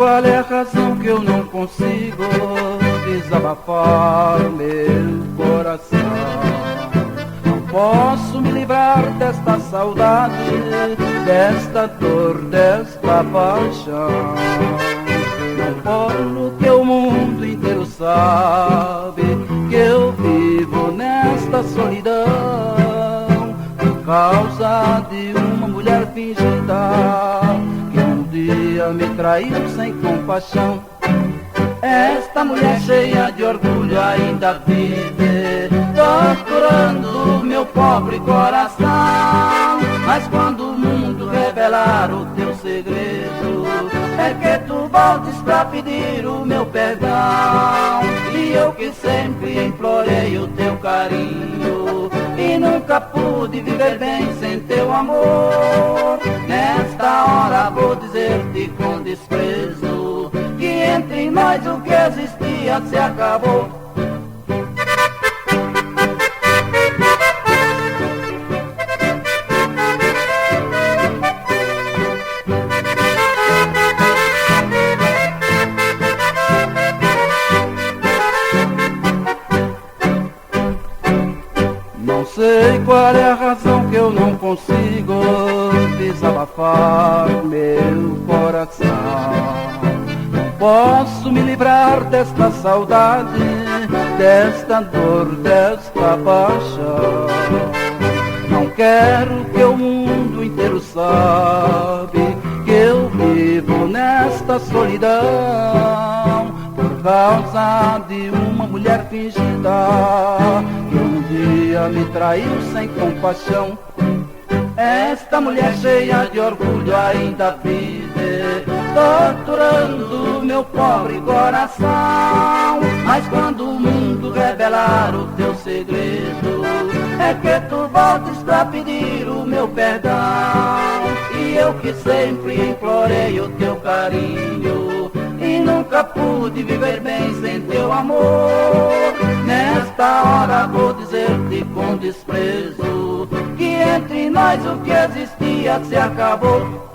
qual é a razão que eu não consigo desabafar meu coração. Não posso me livrar desta saudade, desta dor, desta paixão. Não posso que o mundo inteiro sabe que eu vivo nesta solidão por causa de uma mulher fingida que um dia me traiu sem compaixão. Esta mulher cheia de orgulho ainda vive torturando meu pobre coração. Mas quando o mundo revelar o teu segredo, é que tu voltes pra pedir o meu perdão. E eu que sempre implorei o teu carinho e nunca pude viver bem sem teu amor. Nesta hora vou dizer-te com desprezo que entre nós o que existia se acabou. Não sei qual é a razão que eu não consigo desabafar meu coração. Não posso me livrar desta saudade, desta dor, desta paixão. Não quero que o mundo inteiro sabe que eu vivo nesta solidão por causa de uma mulher fingida que um dia me traiu sem compaixão. Esta mulher cheia de orgulho ainda vive torturando meu pobre coração. Mas quando o mundo revelar o teu segredo, é que tu voltes pra pedir o meu perdão. E eu que sempre implorei o teu carinho e nunca pude viver bem sem teu amor. Nesta hora vou dizer-te com desprezo que entre nós o que existia se acabou.